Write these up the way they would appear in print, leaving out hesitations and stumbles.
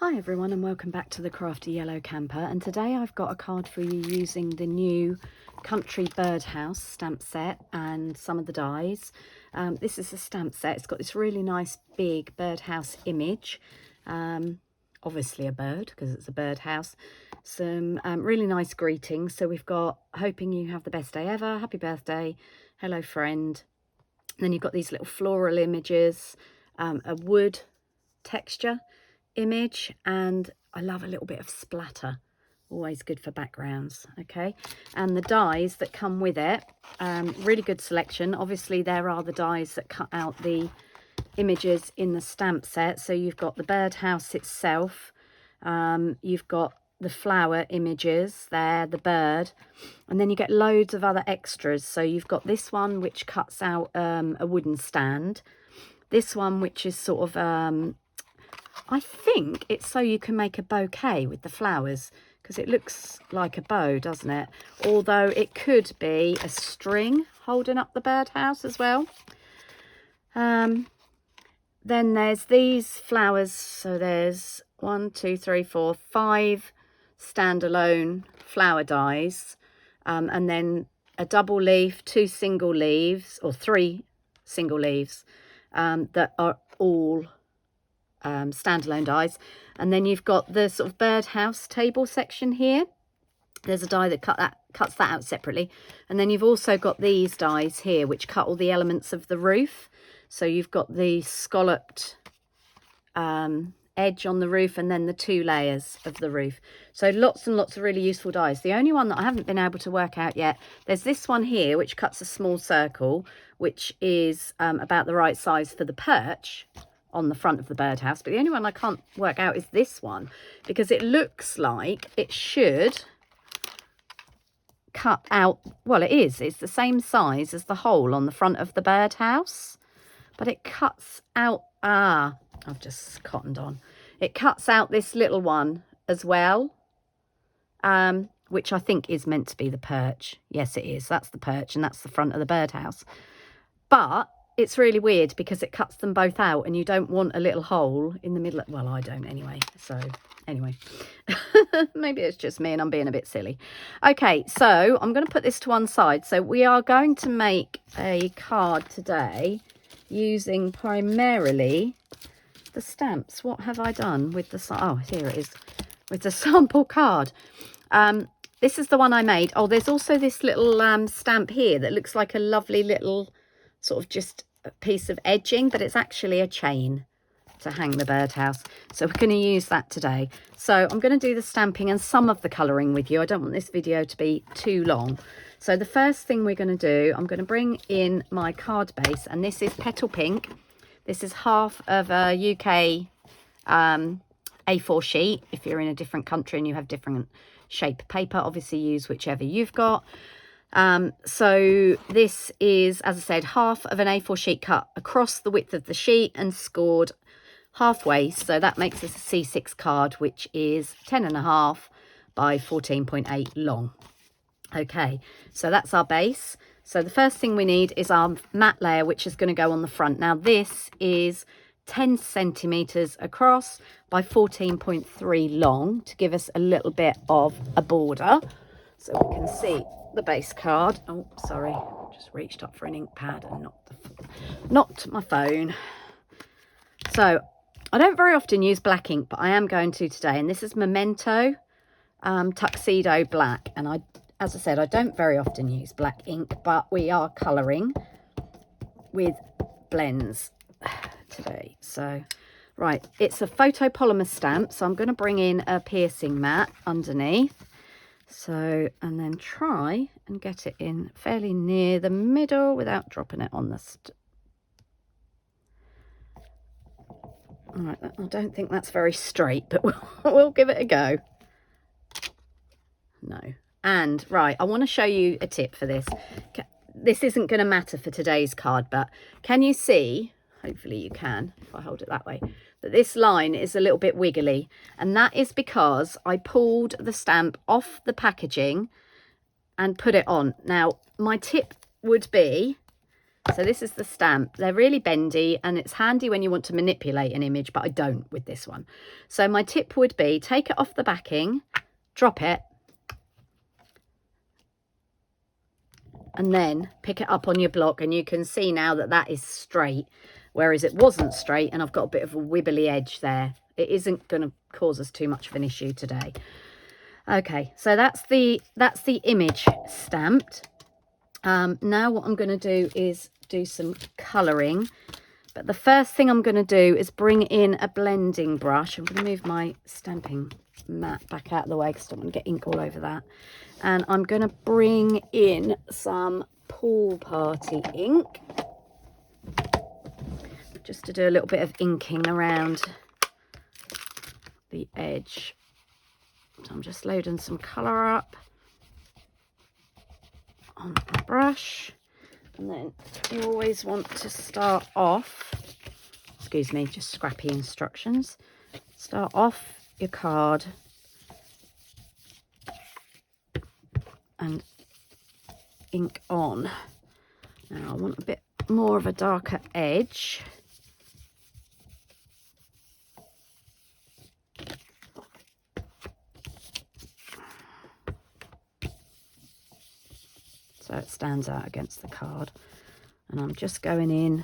Hi everyone and welcome back to the Crafty Yellow Camper, and today I've got a card for you using the new Country Birdhouse stamp set and some of the dies. This is a stamp set. It's got this really nice big birdhouse image, obviously a bird because it's a birdhouse. Some really nice greetings. So we've got hoping you have the best day ever, happy birthday, hello friend. And then you've got these little floral images, a wood texture image, and I love a little bit of splatter, always good for backgrounds. Okay, and the dies that come with it, really good selection. Obviously there are the dies that cut out the images in the stamp set, so you've got the birdhouse itself, you've got the flower images there, the bird, and then you get loads of other extras. So you've got this one which cuts out a wooden stand, this one which is sort of I think it's so you can make a bouquet with the flowers, because it looks like a bow, doesn't it? Although it could be a string holding up the birdhouse as well. Then there's these flowers. So there's 1, 2, 3, 4, 5 standalone flower dies. And then a double leaf, 2 single leaves, or 3 single leaves that are all standalone dies. And then you've got the sort of birdhouse table section here. There's a die that cuts that out separately, and then you've also got these dies here which cut all the elements of the roof. So you've got the scalloped edge on the roof, and then the 2 layers of the roof. So lots and lots of really useful dies. The only one that I haven't been able to work out yet, there's this one here which cuts a small circle, which is about the right size for the perch on the front of the birdhouse. But the only one I can't work out is this one, because it looks like it should cut out, well, it's the same size as the hole on the front of the birdhouse, but it cuts out, I've just cottoned on, it cuts out this little one as well, which I think is meant to be the perch. Yes, it is. That's the perch, and that's the front of the birdhouse. But it's really weird because it cuts them both out, and you don't want a little hole in the middle. Well, I don't anyway. So anyway, maybe it's just me and I'm being a bit silly. Okay, so I'm going to put this to one side. So we are going to make a card today using primarily the stamps. What have I done with the, oh, here it is, with the sample card. This is the one I made. Oh, there's also this little stamp here that looks like a lovely little sort of just a piece of edging, but it's actually a chain to hang the birdhouse. So we're going to use that today. So I'm going to do the stamping and some of the colouring with you. I don't want this video to be too long. So the first thing we're going to do, I'm going to bring in my card base, and this is Petal Pink. This is half of a UK A4 sheet. If you're in a different country and you have different shape paper, obviously use whichever you've got. So this is, as I said, half of an A4 sheet cut across the width of the sheet and scored halfway. So that makes us a C6 card, which is 10.5 by 14.8 long. Okay, so that's our base. So the first thing we need is our matte layer, which is going to go on the front. Now this is 10 centimeters across by 14.3 long to give us a little bit of a border, so we can see the base card. Oh, sorry, just reached up for an ink pad and knocked my phone. So I don't very often use black ink, but I am going to today, and this is Memento Tuxedo Black. And as I said, I don't very often use black ink, but we are colouring with blends today. So right, it's a photopolymer stamp, so I'm going to bring in a piercing mat underneath. So, and then try and get it in fairly near the middle without dropping it on the all right, I don't think that's very straight, but we'll give it a go. No. And right, I want to show you a tip for this. This isn't going to matter for today's card, but can you see, hopefully you can if I hold it that way, that this line is a little bit wiggly, and that is because I pulled the stamp off the packaging and put it on. Now my tip would be So this is the stamp. They're really bendy and it's handy when you want to manipulate an image, but I don't with this one. So my tip would be take it off the backing, drop it, and then pick it up on your block, and you can see now that that is straight, whereas it wasn't straight and I've got a bit of a wibbly edge there. It isn't going to cause us too much of an issue today. Okay, so that's the image stamped. Now what I'm going to do is do some colouring, but the first thing I'm going to do is bring in a blending brush. I'm going to move my stamping mat back out of the way because I don't want to get ink all over that. And I'm going to bring in some Pool Party ink just to do a little bit of inking around the edge. So I'm just loading some colour up on the brush, and then you always want to start off, excuse me, just scrappy instructions, start off your card and ink on. Now I want a bit more of a darker edge. So it stands out against the card, and I'm just going in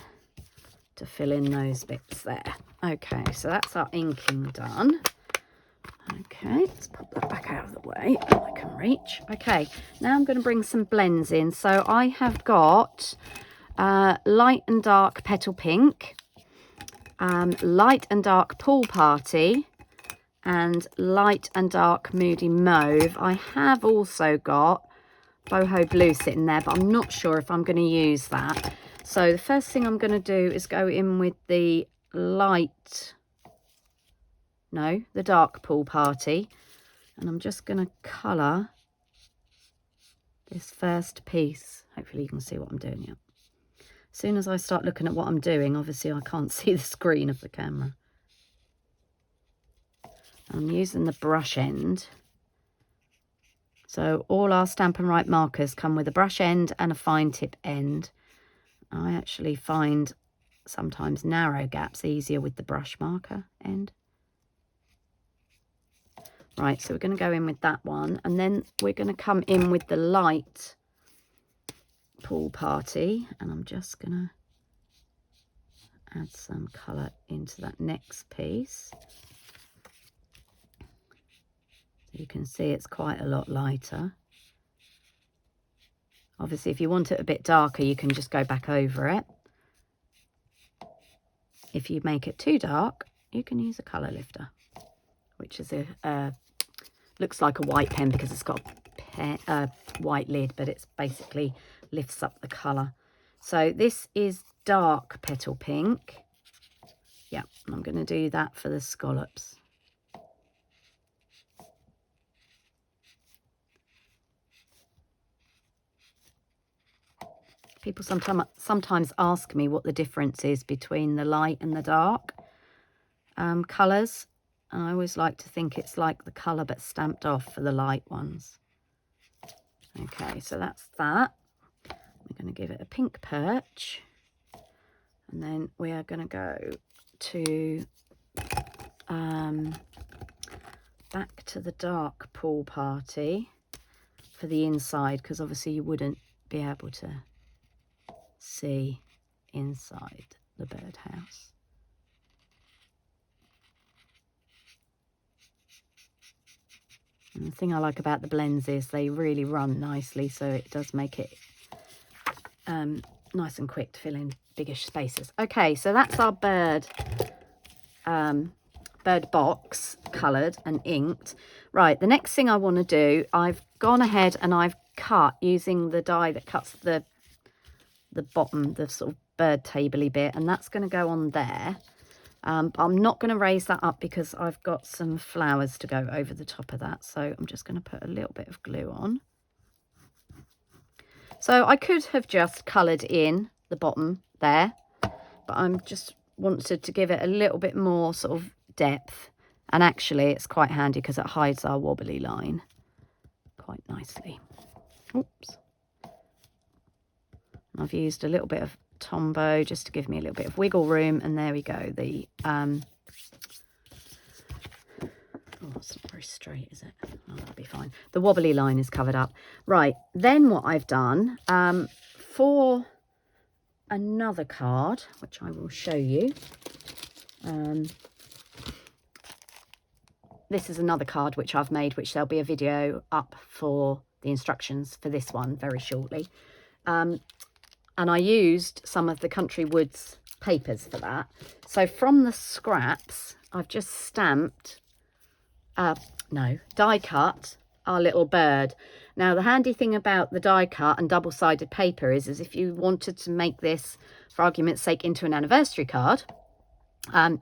to fill in those bits there. Okay, so that's our inking done. Okay, let's pop that back out of the way so I can reach. Okay, now I'm going to bring some blends in. So I have got light and dark Petal Pink, light and dark Pool Party, and light and dark Moody Mauve. I have also got Boho Blue sitting there, but I'm not sure if I'm going to use that. So the first thing I'm going to do is go in with the the dark Pool Party, and I'm just going to colour this first piece. Hopefully you can see what I'm doing here. As soon as I start looking at what I'm doing, obviously I can't see the screen of the camera. I'm using the brush end. So all our Stampin' Right markers come with a brush end and a fine tip end. I actually find sometimes narrow gaps easier with the brush marker end. Right, so we're going to go in with that one, and then we're going to come in with the light Pool Party, and I'm just going to add some colour into that next piece. You can see it's quite a lot lighter. Obviously, if you want it a bit darker, you can just go back over it. If you make it too dark, you can use a colour lifter, which is looks like a white pen because it's got a white lid, but it's basically lifts up the colour. So this is dark Petal Pink. Yeah, I'm going to do that for the scallops. People sometimes ask me what the difference is between the light and the dark colours. And I always like to think it's like the colour but stamped off for the light ones. Okay, so that's that. We're going to give it a pink perch. And then we are going to go to back to the dark Pool Party for the inside, because obviously you wouldn't be able to see inside the birdhouse. And the thing I like about the blends is they really run nicely, so it does make it nice and quick to fill in biggish spaces. Okay, so that's our bird box coloured and inked. Right, the next thing I want to do, I've gone ahead and I've cut using the die that cuts the bottom, the sort of bird table-y bit, and that's going to go on there. I'm not going to raise that up because I've got some flowers to go over the top of that, so I'm just going to put a little bit of glue on. So I could have just coloured in the bottom there, but I'm just wanted to give it a little bit more sort of depth, and actually it's quite handy because it hides our wobbly line quite nicely. Oops. I've used a little bit of Tombow just to give me a little bit of wiggle room. And there we go. The oh, it's not very straight, is it? Oh, that'll be fine. The wobbly line is covered up. Right, then what I've done for another card, which I will show you. This is another card which I've made, which there'll be a video up for the instructions for this one very shortly. And I used some of the Country Woods papers for that. So from the scraps, I've just stamped, die cut our little bird. Now, the handy thing about the die cut and double-sided paper is if you wanted to make this, for argument's sake, into an anniversary card,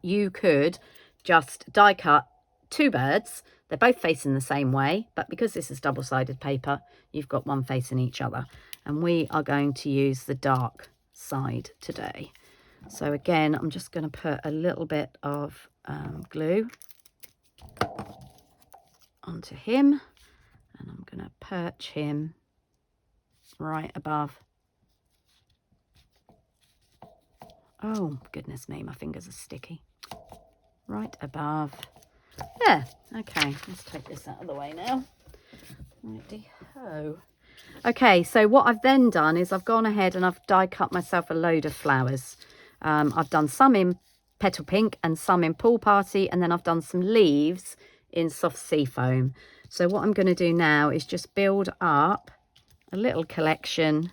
you could just die cut 2 birds. They're both facing the same way, but because this is double-sided paper, you've got one facing each other. And we are going to use the dark side today. So again, I'm just going to put a little bit of glue onto him, and I'm going to perch him right above. Oh, goodness me, my fingers are sticky. Right above. There. Okay, let's take this out of the way now. Righty-ho. Okay, so what I've then done is I've gone ahead and I've die cut myself a load of flowers. I've done some in Petal Pink and some in Pool Party, and then I've done some leaves in Soft Sea Foam. So what I'm going to do now is just build up a little collection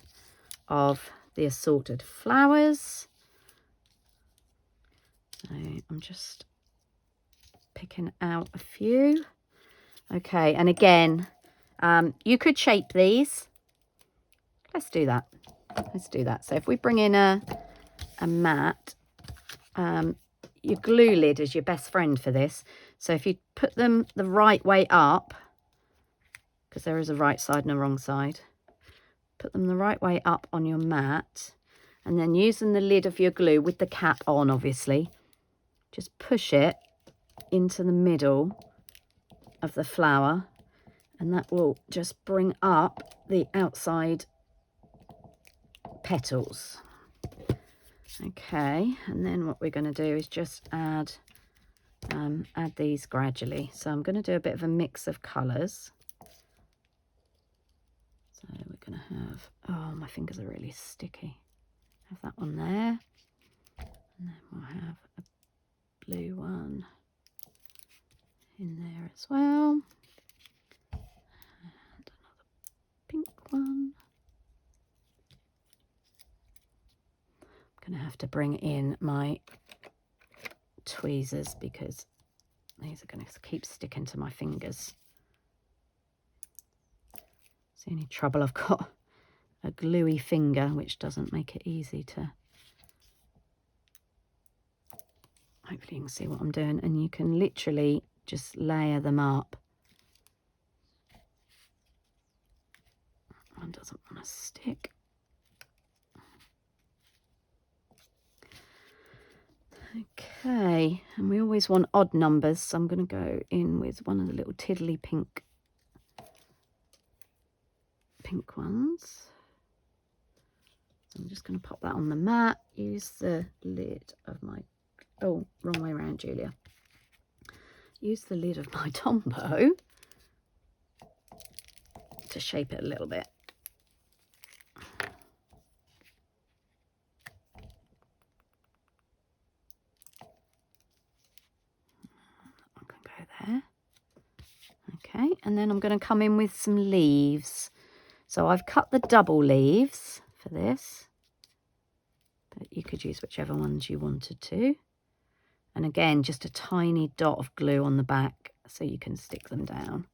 of the assorted flowers. So I'm just picking out a few. Okay, and again, you could shape these. Let's do that. Let's do that. So if we bring in a mat, your glue lid is your best friend for this. So if you put them the right way up, because there is a right side and a wrong side, put them the right way up on your mat, and then using the lid of your glue with the cap on, obviously, just push it into the middle of the flower, and that will just bring up the outside petals. Okay, and then what we're going to do is just add these gradually. So I'm going to do a bit of a mix of colours. So we're going to have, oh, my fingers are really sticky. Have that one there, and then we'll have a blue one in there as well, and another pink one. I'm going to have to bring in my tweezers because these are going to keep sticking to my fingers. It's the only trouble, I've got a gluey finger, which doesn't make it easy to... Hopefully you can see what I'm doing, and you can literally just layer them up. One doesn't want to stick. Okay, and we always want odd numbers, so I'm going to go in with one of the little tiddly pink ones. So I'm just going to pop that on the mat, use the lid of my, oh, wrong way around, Julia. Use the lid of my Tombow to shape it a little bit. I can go there. Okay, and then I'm going to come in with some leaves. So I've cut the double leaves for this, but you could use whichever ones you wanted to. And again, just a tiny dot of glue on the back so you can stick them down.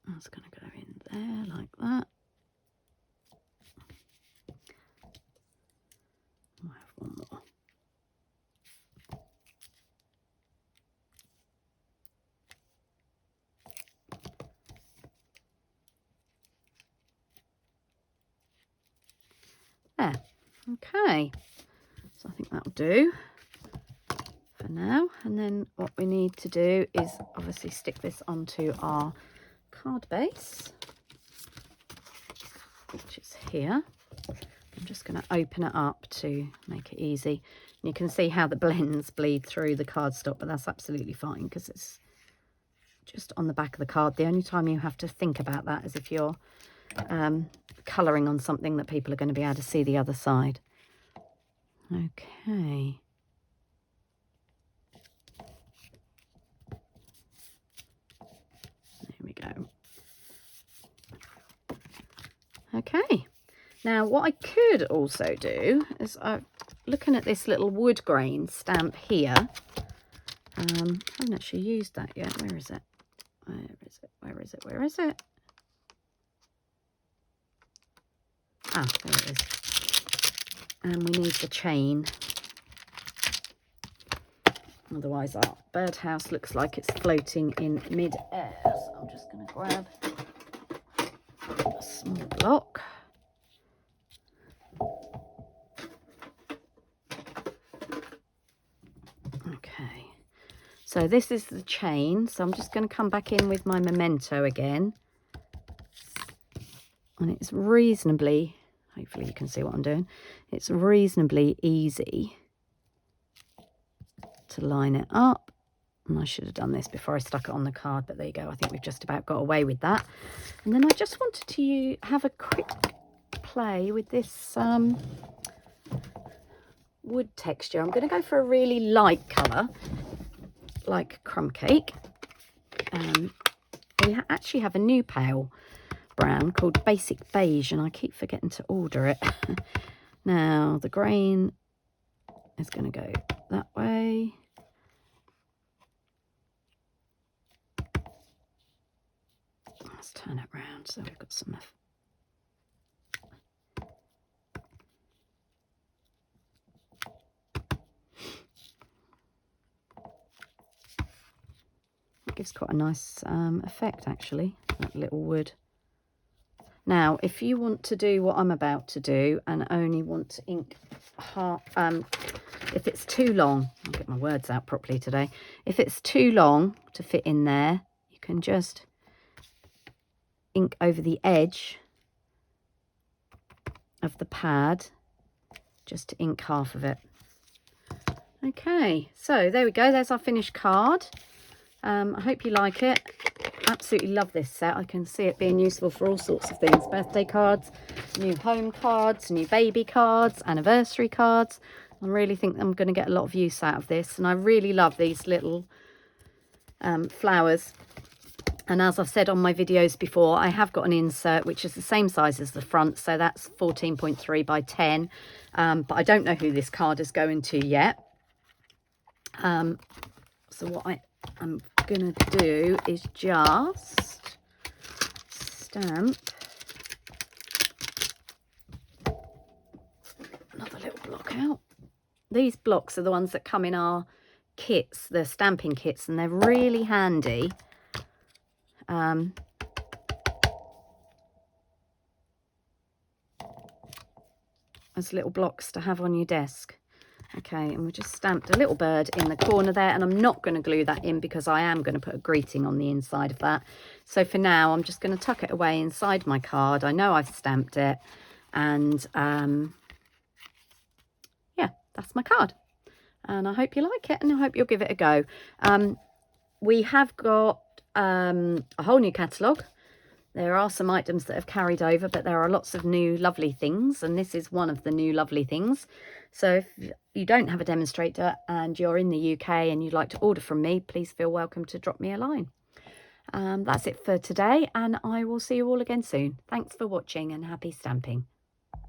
That's going to go in there like that. I'll have one more. There. Okay. So I think that'll do for now. And then what we need to do is obviously stick this onto our card base, which is here. I'm just going to open it up to make it easy. And you can see how the blends bleed through the cardstock, but that's absolutely fine because it's just on the back of the card. The only time you have to think about that is if you're colouring on something that people are going to be able to see the other side. Okay. There we go. Okay. Now, what I could also do is looking at this little wood grain stamp here. I haven't actually used that yet. Where is it? Where is it? Where is it? Where is it? Ah, there it is. And we need the chain. Otherwise our birdhouse looks like it's floating in mid-air. So I'm just going to grab a small block. Okay. So this is the chain. So I'm just going to come back in with my memento again. And it's reasonably, hopefully you can see what I'm doing. It's reasonably easy to line it up. And I should have done this before I stuck it on the card, but there you go. I think we've just about got away with that. And then I just wanted to have a quick play with this wood texture. I'm going to go for a really light colour, like crumb cake. We actually have a new pale brown called Basic Beige, and I keep forgetting to order it. Now the grain is going to go that way. Let's turn it round so we've got some. It gives quite a nice effect actually, that little wood. Now, if you want to do what I'm about to do and only want to ink half, if it's too long, I'll get my words out properly today. If it's too long to fit in there, you can just ink over the edge of the pad, just to ink half of it. Okay, so there we go. There's our finished card. I hope you like it. Absolutely love this set. I can see it being useful for all sorts of things. Birthday cards, new home cards, new baby cards, anniversary cards. I really think I'm going to get a lot of use out of this. And I really love these little flowers. And as I've said on my videos before, I have got an insert which is the same size as the front. So that's 14.3 by 10. But I don't know who this card is going to yet. So what I'm going to do is just stamp another little block out. These blocks are the ones that come in our kits, the stamping kits, and they're really handy. As little blocks to have on your desk. Okay, and we just stamped a little bird in the corner there, and I'm not going to glue that in because I am going to put a greeting on the inside of that. So for now, I'm just going to tuck it away inside my card. I know I've stamped it, and yeah, that's my card. And I hope you like it, and I hope you'll give it a go. We have got a whole new catalogue. There are some items that have carried over, but there are lots of new lovely things, and this is one of the new lovely things. So if you don't have a demonstrator and you're in the UK and you'd like to order from me, please feel welcome to drop me a line. That's it for today, and I will see you all again soon. Thanks for watching, and happy stamping.